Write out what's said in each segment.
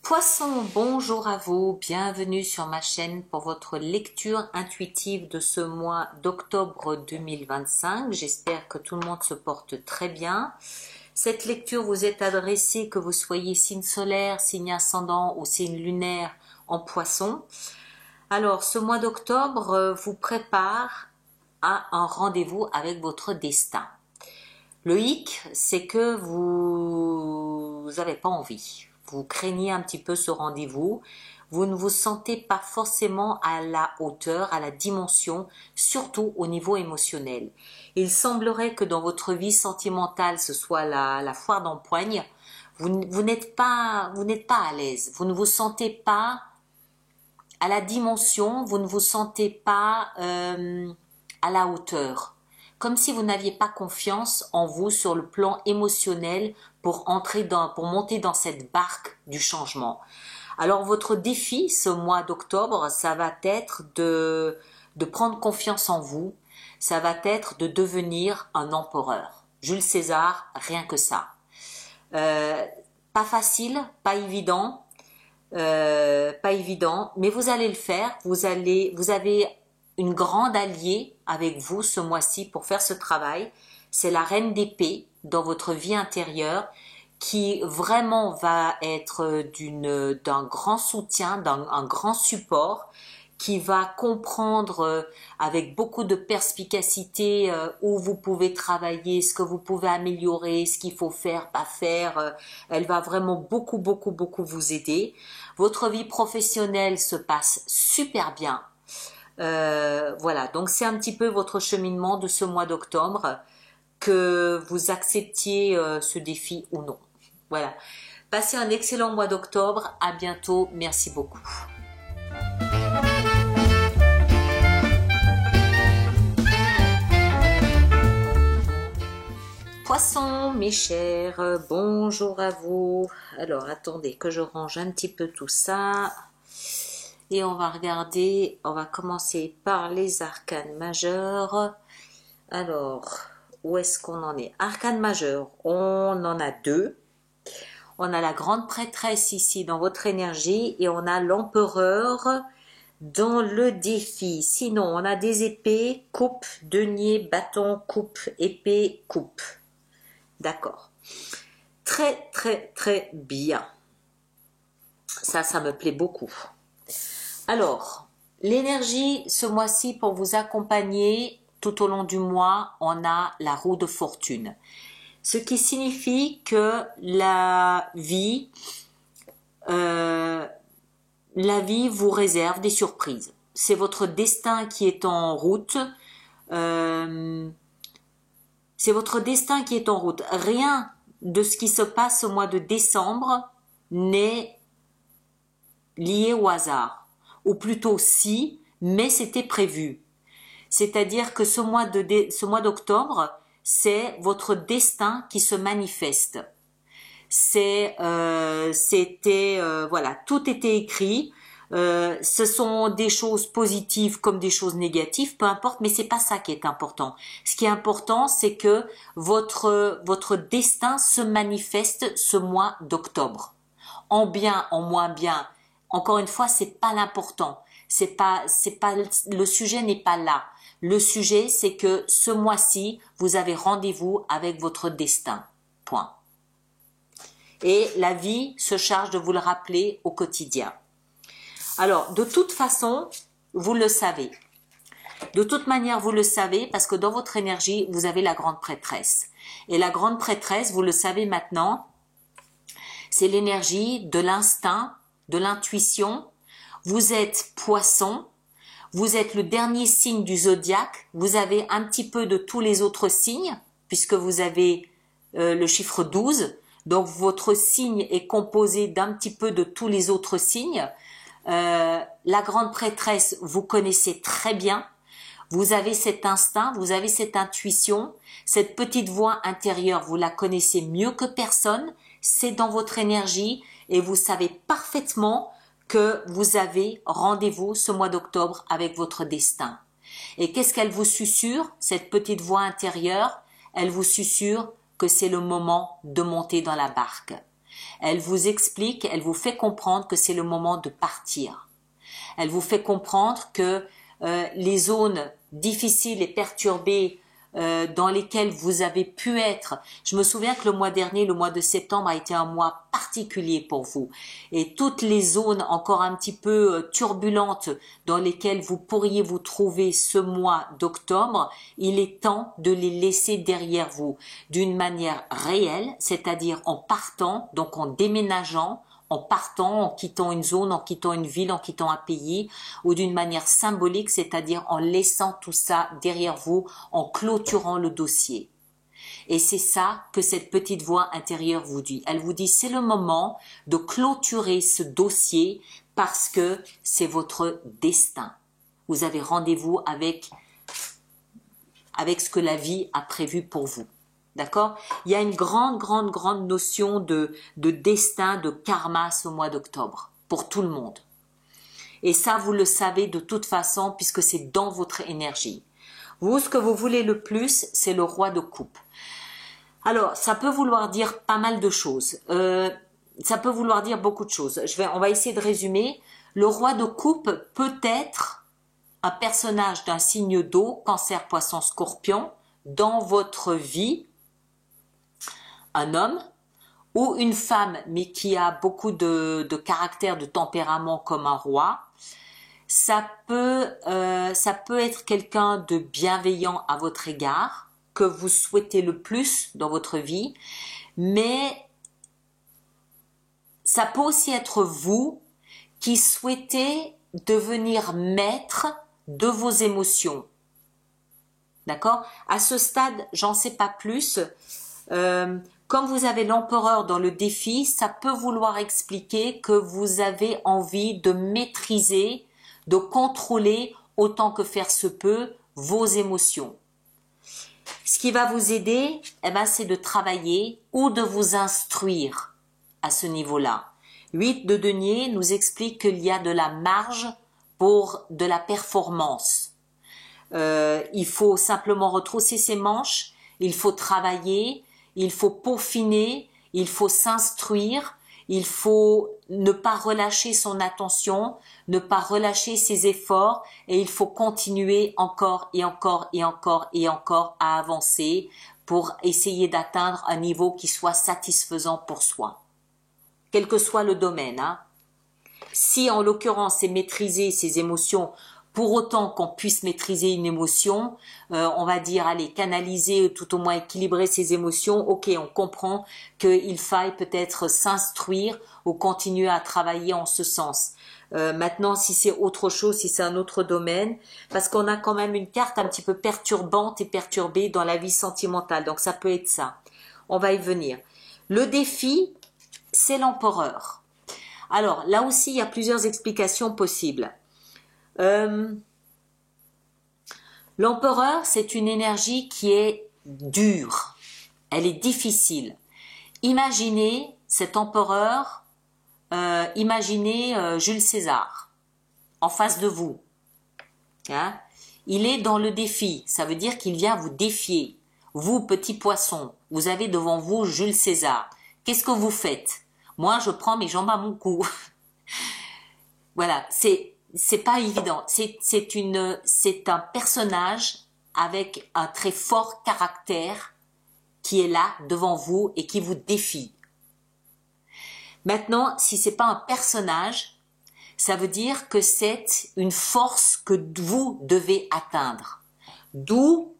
Poisson, bonjour à vous, bienvenue sur ma chaîne pour votre lecture intuitive de ce mois d'octobre 2025. J'espère que tout le monde se porte très bien. Cette lecture vous est adressée que vous soyez signe solaire, signe ascendant ou signe lunaire en Poisson. Alors, ce mois d'octobre vous prépare à un rendez-vous avec votre destin. Le hic, c'est que vous n'avez pas envie. Vous craignez un petit peu ce rendez-vous. Vous ne vous sentez pas forcément à la hauteur, à la dimension, surtout au niveau émotionnel. Il semblerait que dans votre vie sentimentale, ce soit la foire d'empoigne, vous n'êtes pas à l'aise. Vous ne vous sentez pas à la dimension, vous ne vous sentez pas à la hauteur. Comme si vous n'aviez pas confiance en vous sur le plan émotionnel pour monter dans cette barque du changement. Alors votre défi ce mois d'octobre, ça va être de prendre confiance en vous, ça va être de devenir un empereur. Jules César, rien que ça. Pas facile, pas évident, mais vous allez le faire, vous avez une grande alliée avec vous ce mois-ci pour faire ce travail, c'est la reine d'épée dans votre vie intérieure qui vraiment va être d'un grand soutien, un grand support, qui va comprendre avec beaucoup de perspicacité où vous pouvez travailler, ce que vous pouvez améliorer, ce qu'il faut faire, pas faire. Elle va vraiment beaucoup vous aider. Votre vie professionnelle se passe super bien. Voilà, donc c'est un petit peu votre cheminement de ce mois d'octobre, que vous acceptiez ce défi ou non. Voilà, passez un excellent mois d'octobre, à bientôt, merci beaucoup. Poisson, mes chers, bonjour à vous. Alors attendez que je range un petit peu tout ça. Et on va regarder, on va commencer par les arcanes majeures. Alors, où est-ce qu'on en est? Arcanes majeures, on en a deux. On a la grande prêtresse ici dans votre énergie et on a l'empereur dans le défi. Sinon, on a des épées, coupe, denier, bâton, coupe, épée, coupe. D'accord. Très bien. Ça me plaît beaucoup. Alors, l'énergie ce mois-ci pour vous accompagner tout au long du mois, on a la roue de fortune. Ce qui signifie que la vie vous réserve des surprises. C'est votre destin qui est en route. C'est votre destin qui est en route. Rien de ce qui se passe au mois de décembre n'est lié au hasard. Ou plutôt si, mais c'était prévu. C'est-à-dire que ce mois d'octobre, c'est votre destin qui se manifeste. Voilà, tout était écrit. Ce sont des choses positives comme des choses négatives, peu importe, mais c'est pas ça qui est important. Ce qui est important, c'est que votre destin se manifeste ce mois d'octobre. En bien, en moins bien. Encore une fois, c'est pas l'important. Le sujet n'est pas là. Le sujet, c'est que ce mois-ci, vous avez rendez-vous avec votre destin. Point. Et la vie se charge de vous le rappeler au quotidien. Alors, de toute façon, vous le savez. De toute manière, vous le savez parce que dans votre énergie, vous avez la grande prêtresse. Et la grande prêtresse, vous le savez maintenant, c'est l'énergie de l'instinct, de l'intuition. Vous êtes Poisson, vous êtes le dernier signe du zodiaque, vous avez un petit peu de tous les autres signes, puisque vous avez le chiffre 12, donc votre signe est composé d'un petit peu de tous les autres signes. La grande prêtresse, vous connaissez très bien, vous avez cet instinct, vous avez cette intuition, cette petite voix intérieure, vous la connaissez mieux que personne, c'est dans votre énergie et vous savez parfaitement que vous avez rendez-vous ce mois d'octobre avec votre destin. Et qu'est-ce qu'elle vous susurre, cette petite voix intérieure? Elle vous susurre que c'est le moment de monter dans la barque. Elle vous explique, elle vous fait comprendre que c'est le moment de partir. Elle vous fait comprendre que les zones difficiles et perturbées dans lesquelles vous avez pu être. Je me souviens que le mois dernier, le mois de septembre a été un mois particulier pour vous. Et toutes les zones encore un petit peu turbulentes dans lesquelles vous pourriez vous trouver ce mois d'octobre, il est temps de les laisser derrière vous d'une manière réelle, c'est-à-dire en partant, donc en déménageant, en partant, en quittant une zone, en quittant une ville, en quittant un pays, ou d'une manière symbolique, c'est-à-dire en laissant tout ça derrière vous, en clôturant le dossier. Et c'est ça que cette petite voix intérieure vous dit. Elle vous dit, c'est le moment de clôturer ce dossier parce que c'est votre destin. Vous avez rendez-vous avec ce que la vie a prévu pour vous. D'accord? Il y a une grande notion de destin, de karma ce mois d'octobre, pour tout le monde. Et ça, vous le savez de toute façon, puisque c'est dans votre énergie. Vous, ce que vous voulez le plus, c'est le roi de coupe. Alors, ça peut vouloir dire pas mal de choses. Ça peut vouloir dire beaucoup de choses. On va essayer de résumer. Le roi de coupe peut être un personnage d'un signe d'eau, Cancer, Poisson, Scorpion, dans votre vie, un homme ou une femme, mais qui a beaucoup de caractère, de tempérament comme un roi. Ça peut être quelqu'un de bienveillant à votre égard, que vous souhaitez le plus dans votre vie, mais ça peut aussi être vous qui souhaitez devenir maître de vos émotions. D'accord? À ce stade, j'en sais pas plus. Comme vous avez l'empereur dans le défi, ça peut vouloir expliquer que vous avez envie de maîtriser, de contrôler autant que faire se peut vos émotions. Ce qui va vous aider, c'est de travailler ou de vous instruire à ce niveau-là. 8 de denier nous explique qu'il y a de la marge pour de la performance. Il faut simplement retrousser ses manches, il faut travailler, il faut peaufiner, il faut s'instruire, il faut ne pas relâcher son attention, ne pas relâcher ses efforts et il faut continuer encore et encore et encore et encore à avancer pour essayer d'atteindre un niveau qui soit satisfaisant pour soi. Quel que soit le domaine, hein. Si en l'occurrence c'est maîtriser ses émotions, pour autant qu'on puisse maîtriser une émotion, on va dire, allez, canaliser, tout au moins équilibrer ses émotions, ok, on comprend qu'il faille peut-être s'instruire ou continuer à travailler en ce sens. Maintenant, si c'est autre chose, si c'est un autre domaine, parce qu'on a quand même une carte un petit peu perturbante et perturbée dans la vie sentimentale, donc ça peut être ça. On va y venir. Le défi, c'est l'empereur. Alors, là aussi, il y a plusieurs explications possibles. L'empereur, c'est une énergie qui est dure, elle est difficile. Imaginez cet empereur, imaginez Jules César en face de vous. Hein? Il est dans le défi, ça veut dire qu'il vient vous défier. Vous, petit poisson, vous avez devant vous Jules César. Qu'est-ce que vous faites? Moi, je prends mes jambes à mon cou. Voilà, c'est pas évident. C'est un personnage avec un très fort caractère qui est là devant vous et qui vous défie. Maintenant, si c'est pas un personnage, ça veut dire que c'est une force que vous devez atteindre. D'où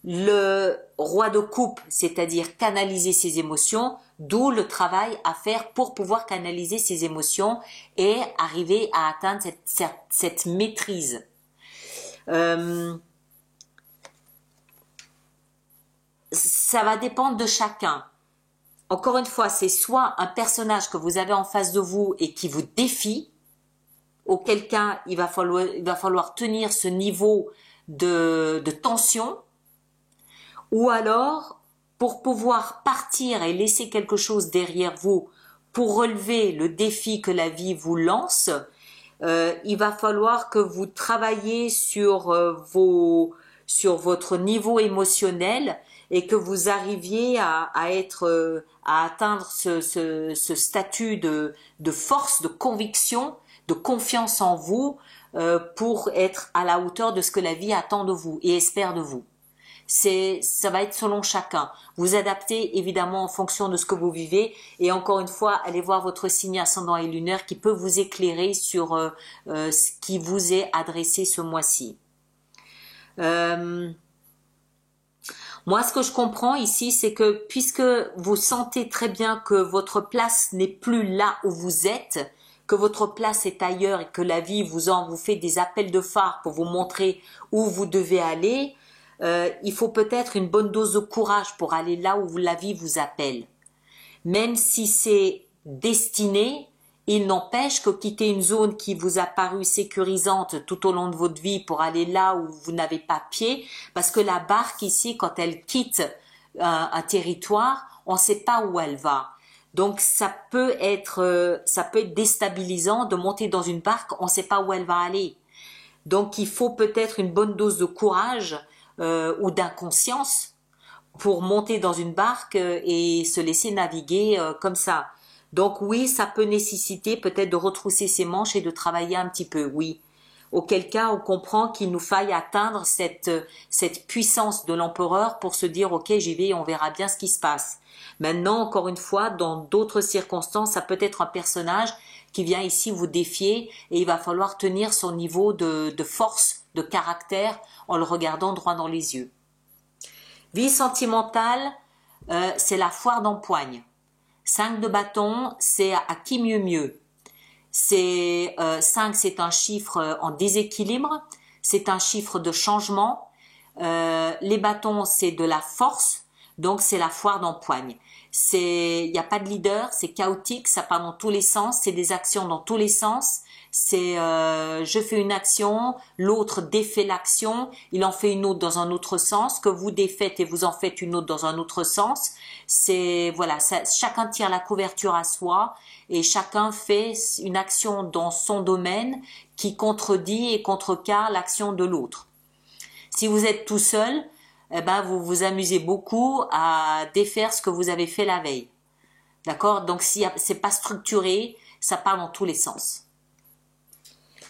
le roi de coupe, c'est-à-dire canaliser ses émotions, d'où le travail à faire pour pouvoir canaliser ses émotions et arriver à atteindre cette maîtrise. Ça va dépendre de chacun. Encore une fois, c'est soit un personnage que vous avez en face de vous et qui vous défie, auquel cas il va falloir tenir ce niveau de tension, ou alors, pour pouvoir partir et laisser quelque chose derrière vous, pour relever le défi que la vie vous lance, il va falloir que vous travaillez sur votre niveau émotionnel et que vous arriviez à atteindre ce statut de force, de conviction, de confiance en vous pour être à la hauteur de ce que la vie attend de vous et espère de vous. Ça va être selon chacun. Vous adaptez évidemment en fonction de ce que vous vivez et encore une fois, allez voir votre signe ascendant et lunaire qui peut vous éclairer sur ce qui vous est adressé ce mois-ci. Moi, ce que je comprends ici, c'est que puisque vous sentez très bien que votre place n'est plus là où vous êtes, que votre place est ailleurs et que la vie vous fait des appels de phare pour vous montrer où vous devez aller, il faut peut-être une bonne dose de courage pour aller là où la vie vous appelle. Même si c'est destiné, il n'empêche que quitter une zone qui vous a paru sécurisante tout au long de votre vie pour aller là où vous n'avez pas pied, parce que la barque ici, quand elle quitte un territoire, on ne sait pas où elle va. Donc ça peut être déstabilisant de monter dans une barque, on ne sait pas où elle va aller. Donc il faut peut-être une bonne dose de courage ou d'inconscience pour monter dans une barque et se laisser naviguer comme ça. Donc oui, ça peut nécessiter peut-être de retrousser ses manches et de travailler un petit peu, oui. Auquel cas, on comprend qu'il nous faille atteindre cette puissance de l'empereur pour se dire « Ok, j'y vais, on verra bien ce qui se passe ». Maintenant, encore une fois, dans d'autres circonstances, ça peut être un personnage qui vient ici vous défier et il va falloir tenir son niveau de force, de caractère en le regardant droit dans les yeux. Vie sentimentale, c'est la foire d'empoigne. 5 de bâton, c'est à qui mieux mieux. 5, c'est un chiffre en déséquilibre, c'est un chiffre de changement. Les bâtons, c'est de la force, donc c'est la foire d'empoigne. Il n'y a pas de leader, c'est chaotique, ça part dans tous les sens, c'est des actions dans tous les sens. C'est je fais une action, l'autre défait l'action, il en fait une autre dans un autre sens, que vous défaites et vous en faites une autre dans un autre sens. C'est voilà, chacun tire la couverture à soi et chacun fait une action dans son domaine qui contredit et contrecarre l'action de l'autre. Si vous êtes tout seul, eh ben vous vous amusez beaucoup à défaire ce que vous avez fait la veille. D'accord? Donc si c'est pas structuré, ça part dans tous les sens.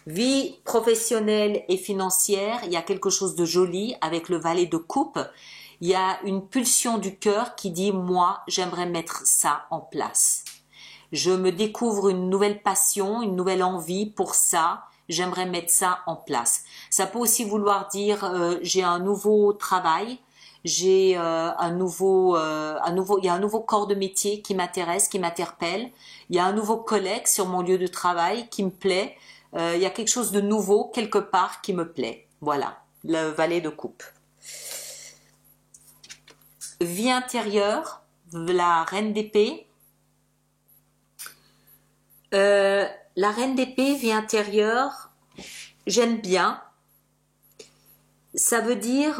Vie professionnelle et financière, il y a quelque chose de joli avec le valet de coupe. Il y a une pulsion du cœur qui dit « moi, j'aimerais mettre ça en place ». Je me découvre une nouvelle passion, une nouvelle envie pour ça. J'aimerais mettre ça en place. Ça peut aussi vouloir dire j'ai un nouveau travail, j'ai il y a un nouveau corps de métier qui m'intéresse, qui m'interpelle. Il y a un nouveau collègue sur mon lieu de travail qui me plaît. Il y a quelque chose de nouveau quelque part qui me plaît. Voilà, le valet de coupe. Vie intérieure, la reine d'épée. La reine d'épée, vie intérieure, j'aime bien. Ça veut dire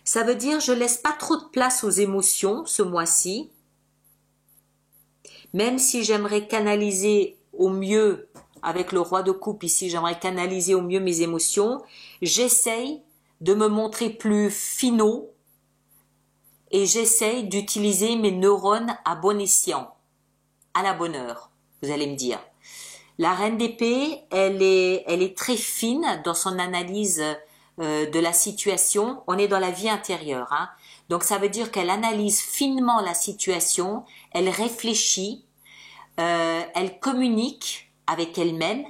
je laisse pas trop de place aux émotions ce mois-ci. Même si j'aimerais canaliser au mieux, avec le roi de coupe ici, j'aimerais canaliser au mieux mes émotions, j'essaye de me montrer plus finot et j'essaye d'utiliser mes neurones à bon escient, à la bonne heure, vous allez me dire. La reine d'épée, elle est très fine dans son analyse de la situation. On est dans la vie intérieure, hein. Donc ça veut dire qu'elle analyse finement la situation, elle réfléchit, elle communique avec elle-même,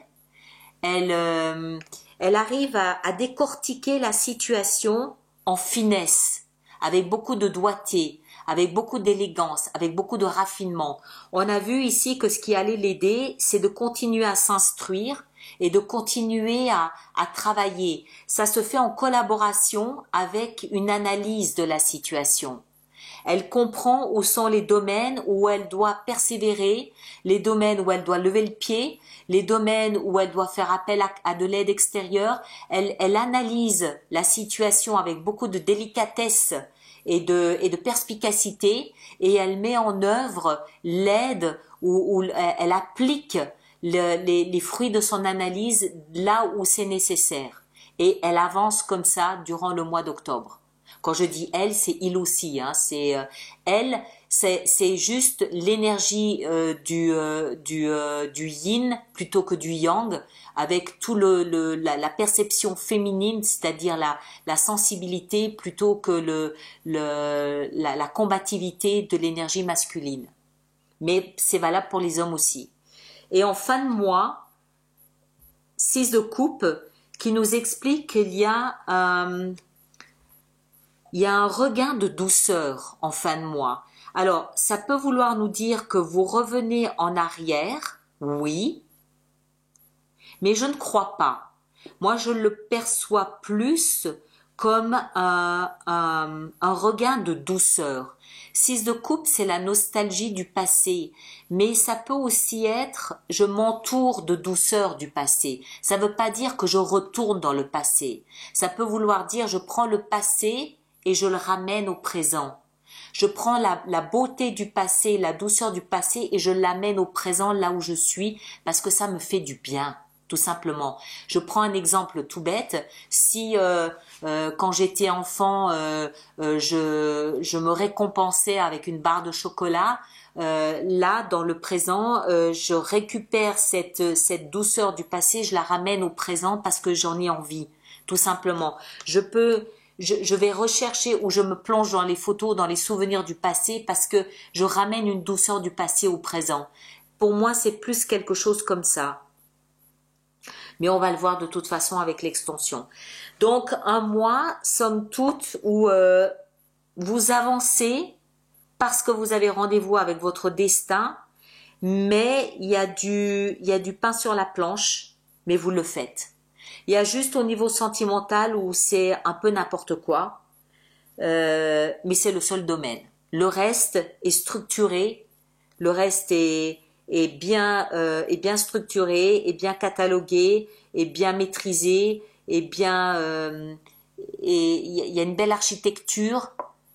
elle arrive à décortiquer la situation en finesse, avec beaucoup de doigté, avec beaucoup d'élégance, avec beaucoup de raffinement. On a vu ici que ce qui allait l'aider, c'est de continuer à s'instruire et de continuer à travailler. Ça se fait en collaboration avec une analyse de la situation. Elle comprend où sont les domaines où elle doit persévérer, les domaines où elle doit lever le pied, les domaines où elle doit faire appel à de l'aide extérieure. Elle analyse la situation avec beaucoup de délicatesse et de perspicacité et elle met en œuvre l'aide où elle applique les fruits de son analyse là où c'est nécessaire. Et elle avance comme ça durant le mois d'octobre. Quand je dis elle, c'est il aussi. Hein, elle, c'est juste l'énergie du yin plutôt que du yang, avec tout la perception féminine, c'est-à-dire la sensibilité plutôt que la combativité de l'énergie masculine. Mais c'est valable pour les hommes aussi. Et en fin de mois, 6 de coupe qui nous explique qu'il y a un regain de douceur en fin de mois. Alors, ça peut vouloir nous dire que vous revenez en arrière, oui, mais je ne crois pas. Moi, je le perçois plus comme un regain de douceur. 6 de coupe, c'est la nostalgie du passé, mais ça peut aussi être je m'entoure de douceur du passé. Ça ne veut pas dire que je retourne dans le passé. Ça peut vouloir dire je prends le passé et je le ramène au présent. Je prends la beauté du passé, la douceur du passé et je l'amène au présent là où je suis parce que ça me fait du bien. Tout simplement. Je prends un exemple tout bête. Si quand j'étais enfant, je me récompensais avec une barre de chocolat, là, dans le présent, je récupère cette douceur du passé, je la ramène au présent parce que j'en ai envie. Tout simplement. Je vais rechercher ou je me plonge dans les photos, dans les souvenirs du passé parce que je ramène une douceur du passé au présent. Pour moi, c'est plus quelque chose comme ça. Mais on va le voir de toute façon avec l'extension. Donc, un mois, somme toute, où vous avancez parce que vous avez rendez-vous avec votre destin, mais il y a du pain sur la planche, mais vous le faites. Il y a juste au niveau sentimental où c'est un peu n'importe quoi, mais c'est le seul domaine. Le reste est structuré, le reste est bien structuré, est bien catalogué, est bien maîtrisé, et il y a une belle architecture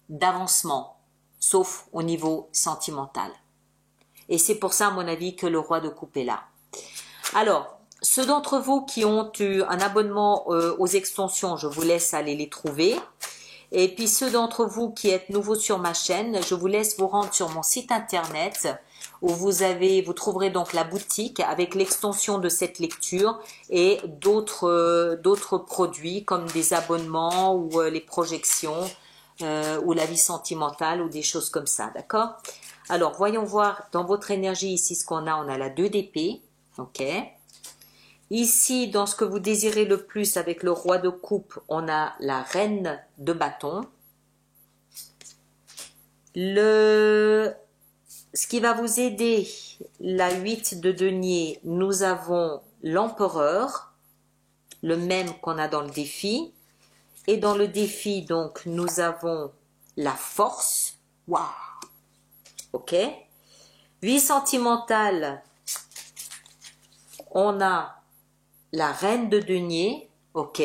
d'avancement, sauf au niveau sentimental. Et c'est pour ça, à mon avis, que le roi de coupe est là. Alors, ceux d'entre vous qui ont eu un abonnement aux extensions, je vous laisse aller les trouver. Et puis ceux d'entre vous qui êtes nouveaux sur ma chaîne, je vous laisse vous rendre sur mon site internet où vous trouverez donc la boutique avec l'extension de cette lecture et d'autres produits comme des abonnements ou les projections ou la vie sentimentale ou des choses comme ça, d'accord? Alors, voyons voir dans votre énergie ici ce qu'on a. On a la 2 d'épée, ok? Ici, dans ce que vous désirez le plus avec le roi de coupe, on a la reine de bâton. Ce qui va vous aider, la 8 de denier, nous avons l'empereur, le même qu'on a dans le défi. Et dans le défi, donc, nous avons la force. Waouh! Ok? Vie sentimentale, on a la reine de denier, ok.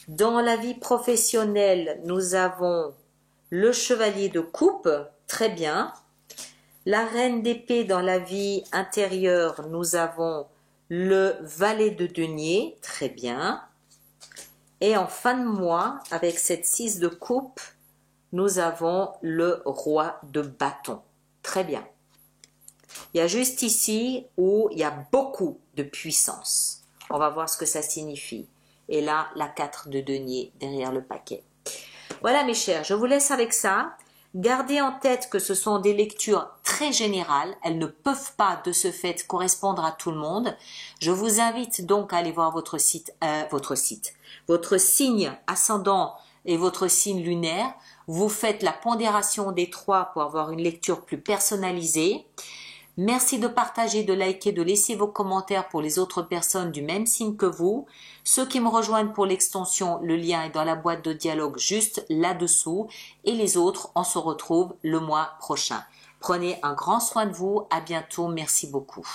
Dans la vie professionnelle, nous avons le chevalier de coupe, très bien. La reine d'épée dans la vie intérieure, nous avons le valet de denier, très bien. Et en fin de mois, avec cette 6 de coupe, nous avons le roi de bâton, très bien. Il y a juste ici où il y a beaucoup de puissance. On va voir ce que ça signifie. Et là, la 4 de denier derrière le paquet. Voilà mes chers, je vous laisse avec ça. Gardez en tête que ce sont des lectures très générales. Elles ne peuvent pas de ce fait correspondre à tout le monde. Je vous invite donc à aller voir votre signe ascendant et votre signe lunaire. Vous faites la pondération des 3 pour avoir une lecture plus personnalisée. Merci de partager, de liker, de laisser vos commentaires pour les autres personnes du même signe que vous. Ceux qui me rejoignent pour l'extension, le lien est dans la boîte de dialogue juste là-dessous. Et les autres, on se retrouve le mois prochain. Prenez un grand soin de vous. À bientôt. Merci beaucoup.